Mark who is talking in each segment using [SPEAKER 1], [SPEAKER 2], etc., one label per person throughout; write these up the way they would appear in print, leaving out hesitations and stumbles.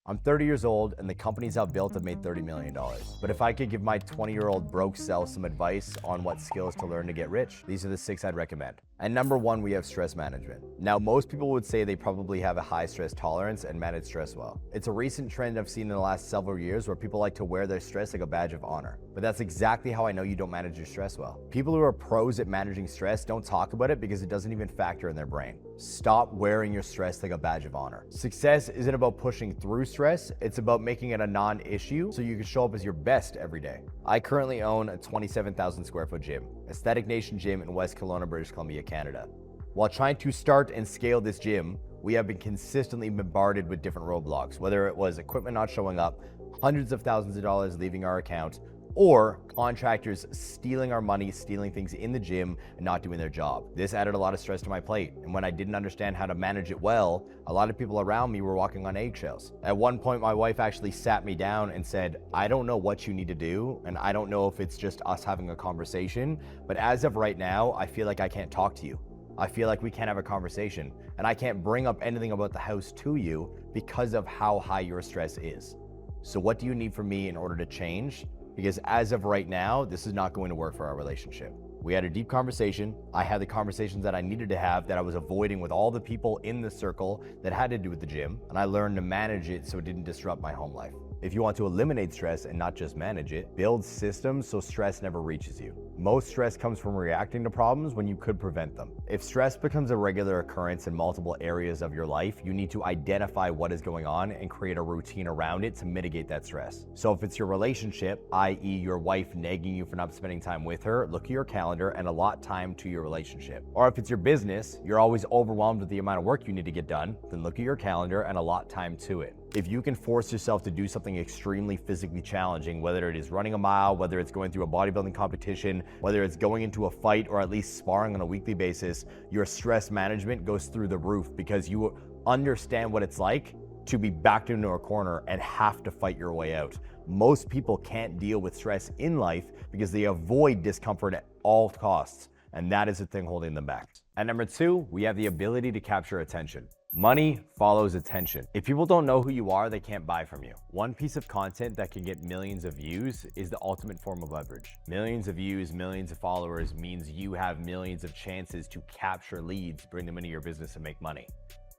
[SPEAKER 1] I'm 30 years old and the companies I've built have made $30 million. But if I could give my 20-year-old broke self some advice on what skills to learn to get rich, these are the 6 I'd recommend. And number 1, we have stress management. Now, most people would say they probably have a high stress tolerance and manage stress well. It's a recent trend I've seen in the last several years where people like to wear their stress like a badge of honor. But that's exactly how I know you don't manage your stress well. People who are pros at managing stress don't talk about it because it doesn't even factor in their brain. Stop wearing your stress like a badge of honor. Success isn't about pushing through stress, it's about making it a non-issue so you can show up as your best every day. I currently own a 27,000 square foot gym, Aesthetic Nation Gym in West Kelowna, British Columbia, Canada. While trying to start and scale this gym, we have been consistently bombarded with different roadblocks, whether it was equipment not showing up, hundreds of thousands of dollars leaving our account, or contractors stealing our money, stealing things in the gym and not doing their job. This added a lot of stress to my plate. And when I didn't understand how to manage it well, a lot of people around me were walking on eggshells. At one point, my wife actually sat me down and said, I don't know what you need to do. And I don't know if it's just us having a conversation, but as of right now, I feel like I can't talk to you. I feel like we can't have a conversation and I can't bring up anything about the house to you because of how high your stress is. So what do you need from me in order to change? Because as of right now, this is not going to work for our relationship. We had a deep conversation. I had the conversations that I needed to have that I was avoiding with all the people in the circle that had to do with the gym. And I learned to manage it so it didn't disrupt my home life. If you want to eliminate stress and not just manage it, build systems so stress never reaches you. Most stress comes from reacting to problems when you could prevent them. If stress becomes a regular occurrence in multiple areas of your life, you need to identify what is going on and create a routine around it to mitigate that stress. So if it's your relationship, i.e. your wife nagging you for not spending time with her, look at your calendar and allot time to your relationship. Or if it's your business, you're always overwhelmed with the amount of work you need to get done, then look at your calendar and allot time to it. If you can force yourself to do something extremely physically challenging, whether it is running a mile, whether it's going through a bodybuilding competition, whether it's going into a fight or at least sparring on a weekly basis, your stress management goes through the roof because you understand what it's like to be backed into a corner and have to fight your way out. Most people can't deal with stress in life because they avoid discomfort at all costs, and that is the thing holding them back. And number 2, we have the ability to capture attention. Money follows attention. If people don't know who you are, they can't buy from you. One piece of content that can get millions of views is the ultimate form of leverage. Millions of views, millions of followers means you have millions of chances to capture leads, bring them into your business and make money.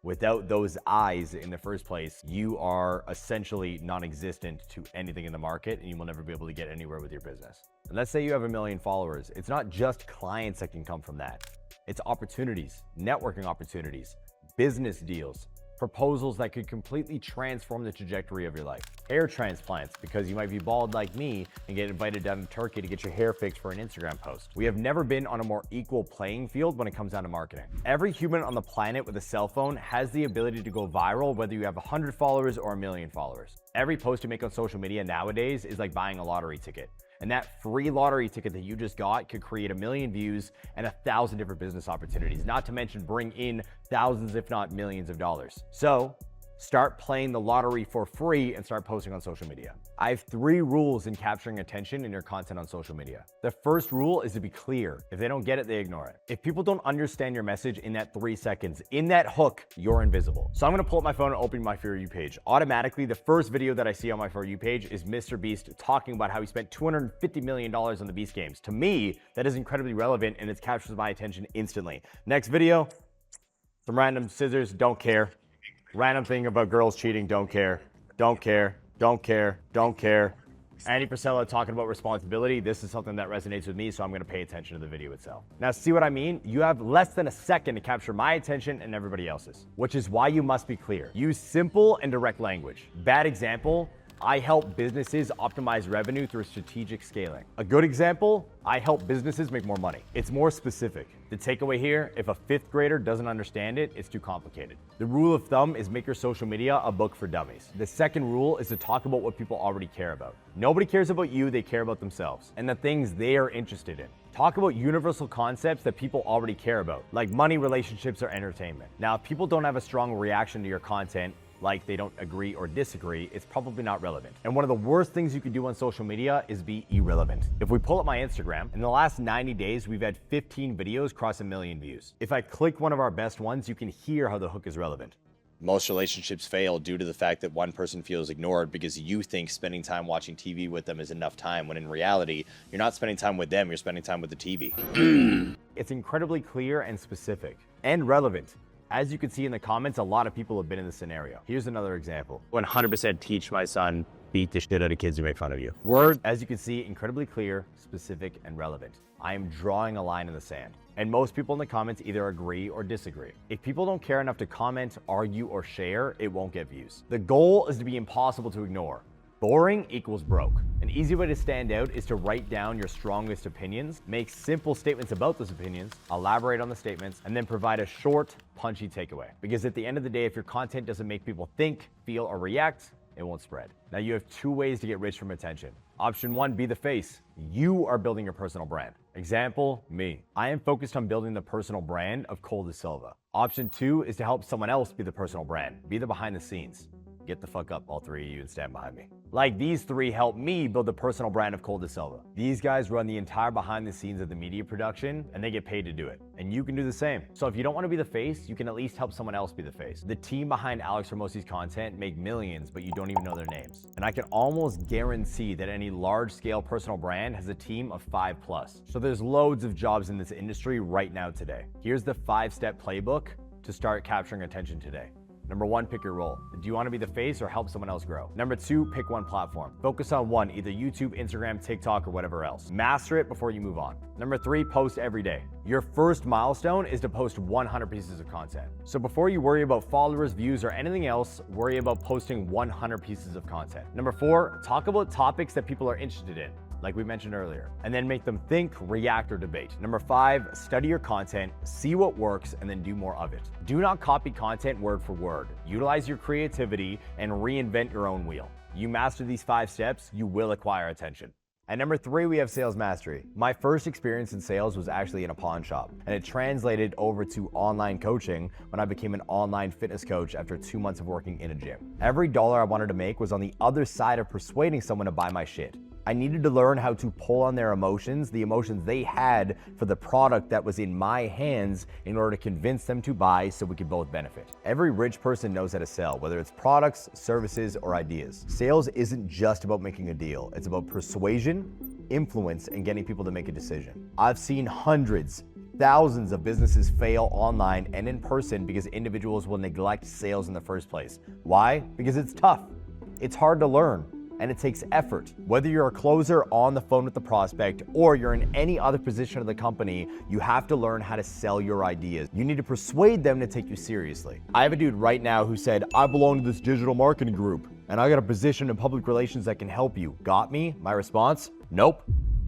[SPEAKER 1] Without those eyes in the first place, you are essentially non-existent to anything in the market and you will never be able to get anywhere with your business. And let's say you have 1 million followers. It's not just clients that can come from that. It's opportunities, networking opportunities, business deals, proposals that could completely transform the trajectory of your life. Hair transplants, because you might be bald like me and get invited down to Turkey to get your hair fixed for an Instagram post. We have never been on a more equal playing field when it comes down to marketing. Every human on the planet with a cell phone has the ability to go viral, whether you have 100 followers or 1 million followers. Every post you make on social media nowadays is like buying a lottery ticket. And that free lottery ticket that you just got could create 1 million views and 1,000 different business opportunities, not to mention bring in thousands, if not millions of dollars. So start playing the lottery for free and start posting on social media. I have 3 rules in capturing attention in your content on social media. The first rule is to be clear. If they don't get it, they ignore it. If people don't understand your message in that 3 seconds, in that hook, you're invisible. So I'm gonna pull up my phone and open my For You page. Automatically, the first video that I see on my For You page is Mr. Beast talking about how he spent $250 million on the Beast Games. To me, that is incredibly relevant and it captures my attention instantly. Next video, some random scissors, don't care. Random thing about girls cheating, don't care, don't care, don't care, don't care. Andy Priscilla talking about responsibility. This is something that resonates with me, so I'm gonna pay attention to the video itself. Now, see what I mean? You have less than a second to capture my attention and everybody else's, which is why you must be clear. Use simple and direct language. Bad example, I help businesses optimize revenue through strategic scaling. A good example, I help businesses make more money. It's more specific. The takeaway here, if a 5th grader doesn't understand it, it's too complicated. The rule of thumb is make your social media a book for dummies. The second rule is to talk about what people already care about. Nobody cares about you, they care about themselves and the things they are interested in. Talk about universal concepts that people already care about, like money, relationships, or entertainment. Now, if people don't have a strong reaction to your content, like they don't agree or disagree, it's probably not relevant. And one of the worst things you can do on social media is be irrelevant. If we pull up my Instagram, in the last 90 days, we've had 15 videos cross 1 million views. If I click one of our best ones, you can hear how the hook is relevant. Most relationships fail due to the fact that one person feels ignored because you think spending time watching TV with them is enough time, when in reality, you're not spending time with them, you're spending time with the TV. It's incredibly clear and specific and relevant. As you can see in the comments, a lot of people have been in this scenario. Here's another example. 100% teach my son, beat the shit out of kids who make fun of you. Word, as you can see, incredibly clear, specific, and relevant. I am drawing a line in the sand. And most people in the comments either agree or disagree. If people don't care enough to comment, argue, or share, it won't get views. The goal is to be impossible to ignore. Boring equals broke. An easy way to stand out is to write down your strongest opinions, make simple statements about those opinions, elaborate on the statements, and then provide a short, punchy takeaway. Because at the end of the day, if your content doesn't make people think, feel, or react, it won't spread. Now you have 2 ways to get rich from attention. Option 1, be the face. You are building your personal brand. Example, me. I am focused on building the personal brand of Cole De Silva. Option 2 is to help someone else be the personal brand. Be the behind the scenes. Get the fuck up, all 3 of you, and stand behind me. Like these 3 help me build the personal brand of Cole De Silva. These guys run the entire behind the scenes of the media production, and they get paid to do it. And you can do the same. So if you don't want to be the face, you can at least help someone else be the face. The team behind Alex Hormozi's content make millions, but you don't even know their names. And I can almost guarantee that any large-scale personal brand has a team of 5+. So there's loads of jobs in this industry right now today. Here's the 5-step playbook to start capturing attention today. Number 1, pick your role. Do you want to be the face or help someone else grow? Number 2, pick one platform. Focus on one, either YouTube, Instagram, TikTok, or whatever else. Master it before you move on. Number 3, post every day. Your first milestone is to post 100 pieces of content. So before you worry about followers, views, or anything else, worry about posting 100 pieces of content. Number 4, talk about topics that people are interested in, like we mentioned earlier, and then make them think, react, or debate. Number 5, study your content, see what works, and then do more of it. Do not copy content word for word. Utilize your creativity and reinvent your own wheel. You master these 5 steps, you will acquire attention. At number 3, we have sales mastery. My first experience in sales was actually in a pawn shop, and it translated over to online coaching when I became an online fitness coach after 2 months of working in a gym. Every dollar I wanted to make was on the other side of persuading someone to buy my shit. I needed to learn how to pull on their emotions, the emotions they had for the product that was in my hands, in order to convince them to buy so we could both benefit. Every rich person knows how to sell, whether it's products, services, or ideas. Sales isn't just about making a deal. It's about persuasion, influence, and getting people to make a decision. I've seen hundreds, thousands of businesses fail online and in person because individuals will neglect sales in the first place. Why? Because it's tough. It's hard to learn. And it takes effort. Whether you're a closer on the phone with the prospect or you're in any other position of the company, you have to learn how to sell your ideas. You need to persuade them to take you seriously. I have a dude right now who said, I belong to this digital marketing group and I got a position in public relations that can help you. Got me? My response? Nope.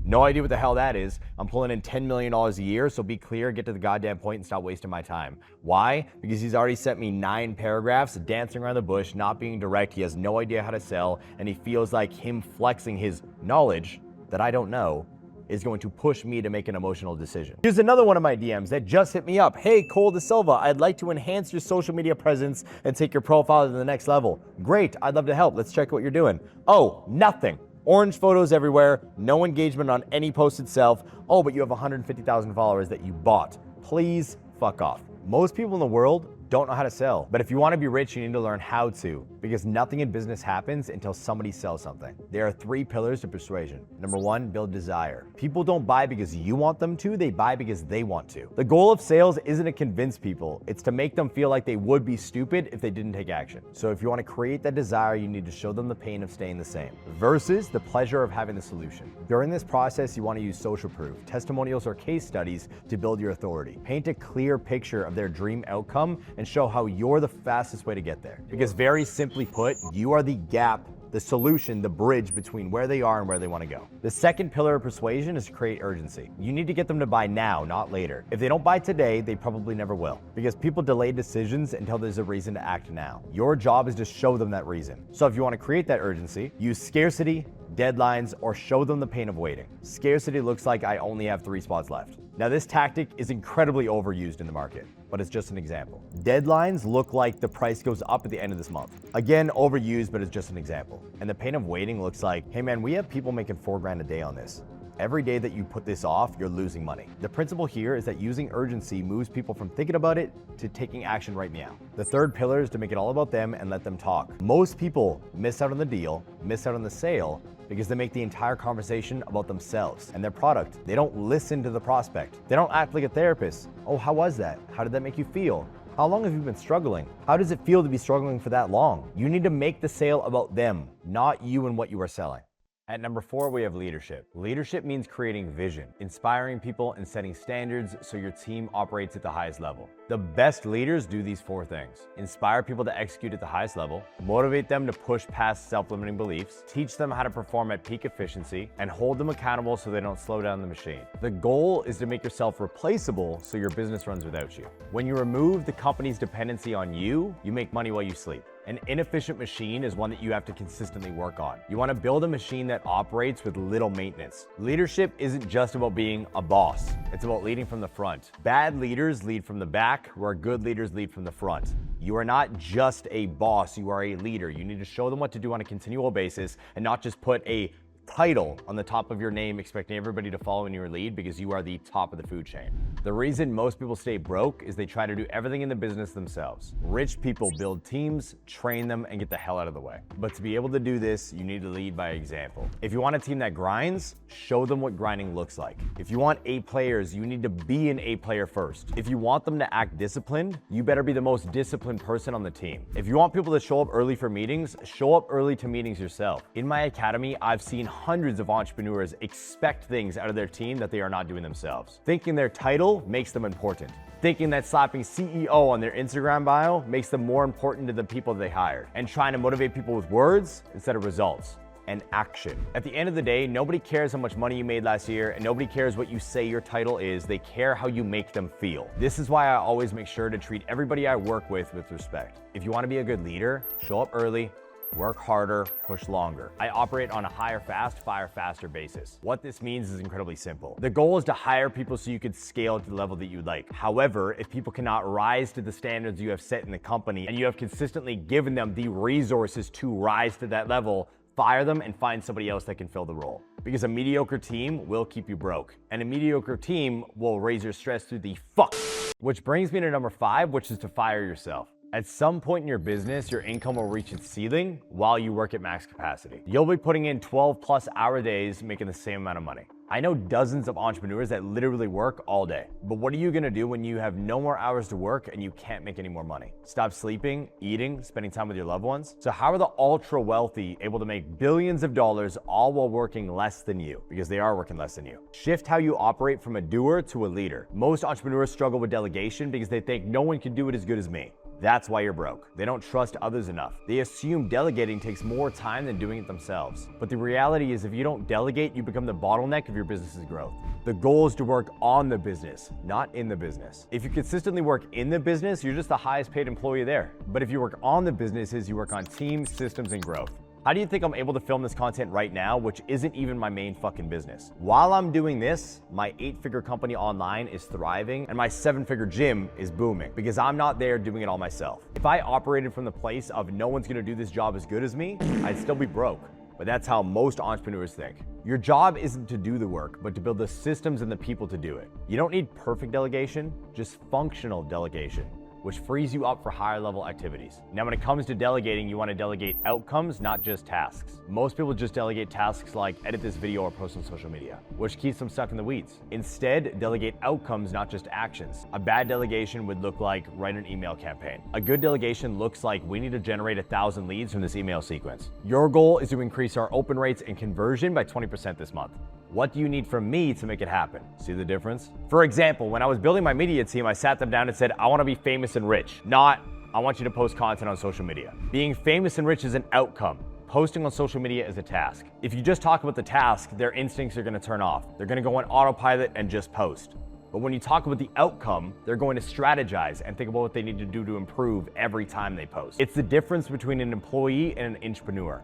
[SPEAKER 1] No idea what the hell that is. I'm pulling in $10 million a year, so be clear, get to the goddamn point, and stop wasting my time. Why? Because he's already sent me 9 paragraphs, dancing around the bush, not being direct, he has no idea how to sell, and he feels like him flexing his knowledge that I don't know is going to push me to make an emotional decision. Here's another one of my DMs that just hit me up. Hey, Cole De Silva, I'd like to enhance your social media presence and take your profile to the next level. Great, I'd love to help. Let's check what you're doing. Oh, nothing. Orange photos everywhere, no engagement on any post itself. Oh, but you have 150,000 followers that you bought. Please fuck off. Most people in the world don't know how to sell. But if you want to be rich, you need to learn how to, because nothing in business happens until somebody sells something. There are 3 pillars to persuasion. Number 1, build desire. People don't buy because you want them to, they buy because they want to. The goal of sales isn't to convince people, it's to make them feel like they would be stupid if they didn't take action. So if you want to create that desire, you need to show them the pain of staying the same versus the pleasure of having the solution. During this process, you want to use social proof, testimonials, or case studies to build your authority. Paint a clear picture of their dream outcome and show how you're the fastest way to get there. Because very simply put, you are the gap, the solution, the bridge between where they are and where they want to go. The second pillar of persuasion is to create urgency. You need to get them to buy now, not later. If they don't buy today, they probably never will, because people delay decisions until there's a reason to act now. Your job is to show them that reason. So if you want to create that urgency, use scarcity, deadlines, or show them the pain of waiting. Scarcity looks like I only have 3 spots left. Now this tactic is incredibly overused in the market, but it's just an example. Deadlines look like the price goes up at the end of this month. Again, overused, but it's just an example. And the pain of waiting looks like, hey man, we have people making $4 grand a day on this. Every day that you put this off, you're losing money. The principle here is that using urgency moves people from thinking about it to taking action right now. The third pillar is to make it all about them and let them talk. Most people miss out on the deal, miss out on the sale, because they make the entire conversation about themselves and their product. They don't listen to the prospect. They don't act like a therapist. Oh, how was that? How did that make you feel? How long have you been struggling? How does it feel to be struggling for that long? You need to make the sale about them, not you and what you are selling. At number 4, we have leadership. Leadership means creating vision, inspiring people, and setting standards so your team operates at the highest level. The best leaders do these 4 things: inspire people to execute at the highest level, motivate them to push past self-limiting beliefs, teach them how to perform at peak efficiency, and hold them accountable so they don't slow down the machine. The goal is to make yourself replaceable so your business runs without you. When you remove the company's dependency on you, you make money while you sleep. An inefficient machine is one that you have to consistently work on. You want to build a machine that operates with little maintenance. Leadership isn't just about being a boss. It's about leading from the front. Bad leaders lead from the back, where good leaders lead from the front. You are not just a boss, you are a leader. You need to show them what to do on a continual basis and not just put a title on the top of your name expecting everybody to follow in your lead because you are the top of the food chain. The reason most people stay broke is they try to do everything in the business themselves. Rich people build teams, train them, and get the hell out of the way. But to be able to do this, you need to lead by example. If you want a team that grinds, show them what grinding looks like. If you want A players, you need to be an A player first. If you want them to act disciplined, you better be the most disciplined person on the team. If you want people to show up early for meetings, show up early to meetings yourself. In my academy, I've seen hundreds of entrepreneurs expect things out of their team that they are not doing themselves. Thinking their title makes them important. Thinking that slapping CEO on their Instagram bio makes them more important to the people they hired. And trying to motivate people with words instead of results and action. At the end of the day, nobody cares how much money you made last year, and nobody cares what you say your title is. They care how you make them feel. This is why I always make sure to treat everybody I work with respect. If you want to be a good leader, show up early, work harder, push longer. I operate on a hire fast, fire faster basis. What this means is incredibly simple. The goal is to hire people so you could scale to the level that you'd like. However, if people cannot rise to the standards you have set in the company and you have consistently given them the resources to rise to that level, fire them and find somebody else that can fill the role. Because a mediocre team will keep you broke, and a mediocre team will raise your stress through the fuck. Which brings me to number 5, which is to fire yourself. At some point in your business, your income will reach its ceiling while you work at max capacity. You'll be putting in 12+ hour days making the same amount of money. I know dozens of entrepreneurs that literally work all day. But what are you gonna do when you have no more hours to work and you can't make any more money? Stop sleeping, eating, spending time with your loved ones? So how are the ultra wealthy able to make billions of dollars all while working less than you? Because they are working less than you. Shift how you operate from a doer to a leader. Most entrepreneurs struggle with delegation because they think no one can do it as good as me. That's why you're broke. They don't trust others enough. They assume delegating takes more time than doing it themselves. But the reality is if you don't delegate, you become the bottleneck of your business's growth. The goal is to work on the business, not in the business. If you consistently work in the business, you're just the highest paid employee there. But if you work on the businesses, you work on teams, systems, and growth. How do you think I'm able to film this content right now, which isn't even my main fucking business? While I'm doing this, my 8-figure company online is thriving and my 7-figure gym is booming because I'm not there doing it all myself. If I operated from the place of no one's gonna do this job as good as me, I'd still be broke. But that's how most entrepreneurs think. Your job isn't to do the work, but to build the systems and the people to do it. You don't need perfect delegation, just functional delegation, which frees you up for higher level activities. Now, when it comes to delegating, you want to delegate outcomes, not just tasks. Most people just delegate tasks like edit this video or post on social media, which keeps them stuck in the weeds. Instead, delegate outcomes, not just actions. A bad delegation would look like write an email campaign. A good delegation looks like we need to generate 1,000 leads from this email sequence. Your goal is to increase our open rates and conversion by 20% this month. What do you need from me to make it happen? See the difference? For example, when I was building my media team, I sat them down and said, I want to be famous and rich, not I want you to post content on social media. Being famous and rich is an outcome. Posting on social media is a task. If you just talk about the task, their instincts are going to turn off. They're going to go on autopilot and just post. But when you talk about the outcome, they're going to strategize and think about what they need to do to improve every time they post. It's the difference between an employee and an entrepreneur.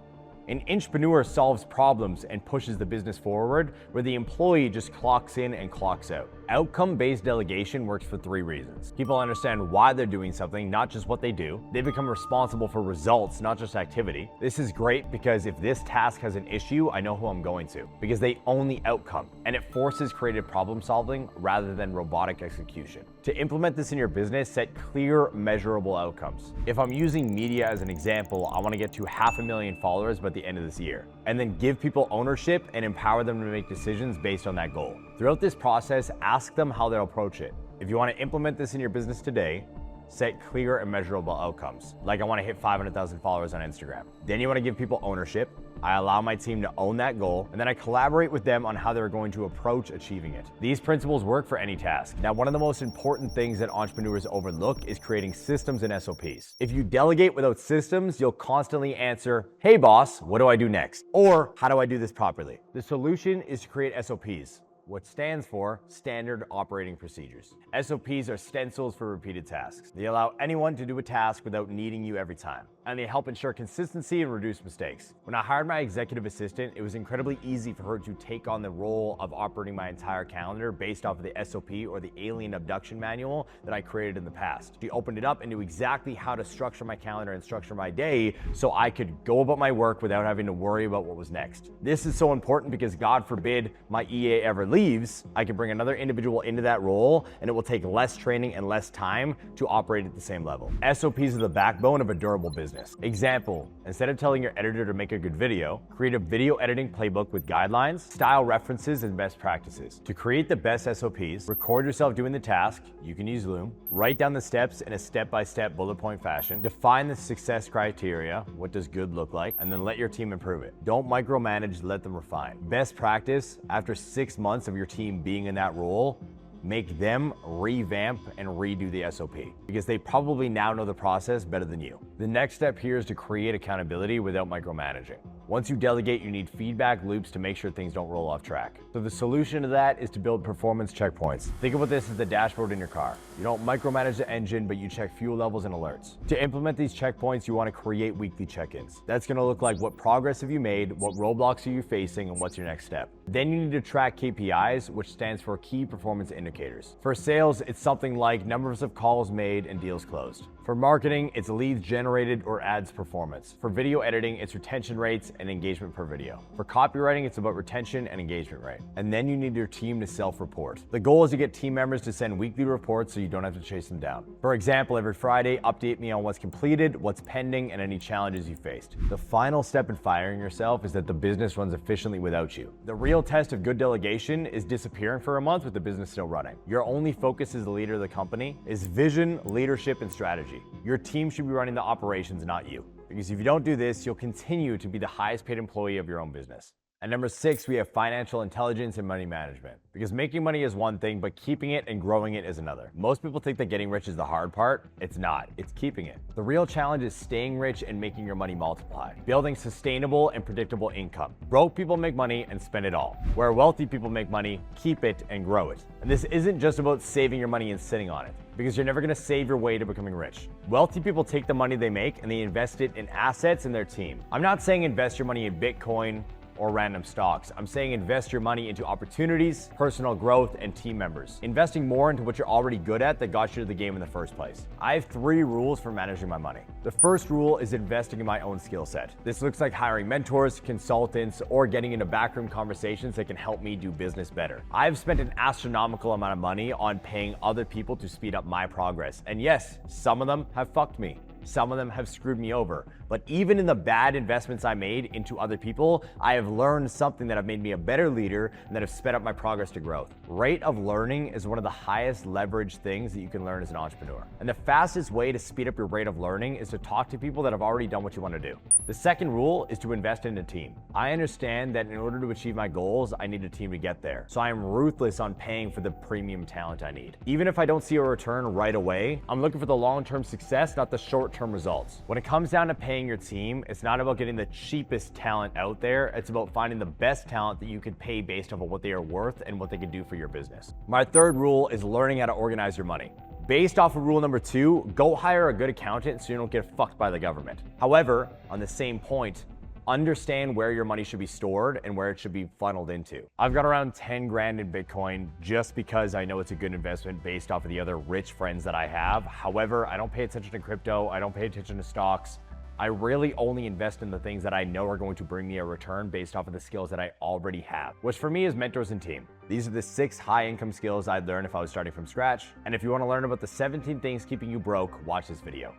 [SPEAKER 1] An intrapreneur solves problems and pushes the business forward, where the employee just clocks in and clocks out. Outcome-based delegation works for 3 reasons. People understand why they're doing something, not just what they do. They become responsible for results, not just activity. This is great because if this task has an issue, I know who I'm going to, because they own the outcome, and it forces creative problem solving rather than robotic execution. To implement this in your business, set clear, measurable outcomes. If I'm using media as an example, I want to get to 500,000 followers by the end of this year, and then give people ownership and empower them to make decisions based on that goal. Throughout this process, ask them how they'll approach it. If you want to implement this in your business today, set clear and measurable outcomes. Like, I want to hit 500,000 followers on Instagram. Then you want to give people ownership. I allow my team to own that goal, and then I collaborate with them on how they're going to approach achieving it. These principles work for any task. Now, one of the most important things that entrepreneurs overlook is creating systems and SOPs. If you delegate without systems, you'll constantly answer, "Hey boss, what do I do next?" Or, "How do I do this properly?" The solution is to create SOPs. What stands for Standard Operating Procedures. SOPs are stencils for repeated tasks. They allow anyone to do a task without needing you every time, and they help ensure consistency and reduce mistakes. When I hired my executive assistant, it was incredibly easy for her to take on the role of operating my entire calendar based off of the SOP or the alien abduction manual that I created in the past. She opened it up and knew exactly how to structure my calendar and structure my day so I could go about my work without having to worry about what was next. This is so important because God forbid my EA ever leaves, I can bring another individual into that role, and it will take less training and less time to operate at the same level. SOPs are the backbone of a durable business. Example, instead of telling your editor to make a good video, create a video editing playbook with guidelines, style references, and best practices. To create the best SOPs, record yourself doing the task, you can use Loom, write down the steps in a step-by-step bullet point fashion, define the success criteria, what does good look like, and then let your team improve it. Don't micromanage, let them refine. Best practice, after 6 months of your team being in that role, make them revamp and redo the SOP, because they probably now know the process better than you. The next step here is to create accountability without micromanaging. Once you delegate, you need feedback loops to make sure things don't roll off track. So the solution to that is to build performance checkpoints. Think about this as the dashboard in your car. You don't micromanage the engine, but you check fuel levels and alerts. To implement these checkpoints, you want to create weekly check-ins. That's going to look like what progress have you made, what roadblocks are you facing, and what's your next step. Then you need to track KPIs, which stands for key performance indicators. For sales, it's something like numbers of calls made and deals closed. For marketing, it's leads generated or ads performance. For video editing, it's retention rates and engagement per video. For copywriting, it's about retention and engagement rate. And then you need your team to self-report. The goal is to get team members to send weekly reports so you don't have to chase them down. For example, every Friday, update me on what's completed, what's pending, and any challenges you faced. The final step in firing yourself is that the business runs efficiently without you. The real test of good delegation is disappearing for a month with the business still running. Your only focus as the leader of the company is vision, leadership, and strategy. Your team should be running the operations, not you. Because if you don't do this, you'll continue to be the highest paid employee of your own business. And number 6, we have financial intelligence and money management. Because making money is one thing, but keeping it and growing it is another. Most people think that getting rich is the hard part. It's not. It's keeping it. The real challenge is staying rich and making your money multiply. Building sustainable and predictable income. Broke people make money and spend it all. Where wealthy people make money, keep it and grow it. And this isn't just about saving your money and sitting on it, because you're never going to save your way to becoming rich. Wealthy people take the money they make and they invest it in assets in their team. I'm not saying invest your money in Bitcoin or random stocks. I'm saying invest your money into opportunities, personal growth, and team members. Investing more into what you're already good at that got you to the game in the first place. I have 3 rules for managing my money. The first rule is investing in my own skill set. This looks like hiring mentors, consultants, or getting into backroom conversations that can help me do business better. I've spent an astronomical amount of money on paying other people to speed up my progress. And yes, some of them have fucked me. Some of them have screwed me over. But even in the bad investments I made into other people, I have learned something that have made me a better leader and that have sped up my progress to growth. Rate of learning is one of the highest leverage things that you can learn as an entrepreneur. And the fastest way to speed up your rate of learning is to talk to people that have already done what you want to do. The second rule is to invest in a team. I understand that in order to achieve my goals, I need a team to get there. So I am ruthless on paying for the premium talent I need. Even if I don't see a return right away, I'm looking for the long-term success, not the short-term results. When it comes down to paying your team, it's not about getting the cheapest talent out there. It's about finding the best talent that you can pay based off of what they are worth and what they can do for your business. My third rule is learning how to organize your money. Based off of rule number 2, go hire a good accountant so you don't get fucked by the government. However, on the same point, Understand where your money should be stored and where it should be funneled into. I've got around 10 grand in Bitcoin just because I know it's a good investment based off of the other rich friends that I have. However, I don't pay attention to crypto. I don't pay attention to stocks. I really only invest in the things that I know are going to bring me a return based off of the skills that I already have, which for me is mentors and team. These are the 6 high income skills I'd learn if I was starting from scratch. And if you want to learn about the 17 things keeping you broke, watch this video.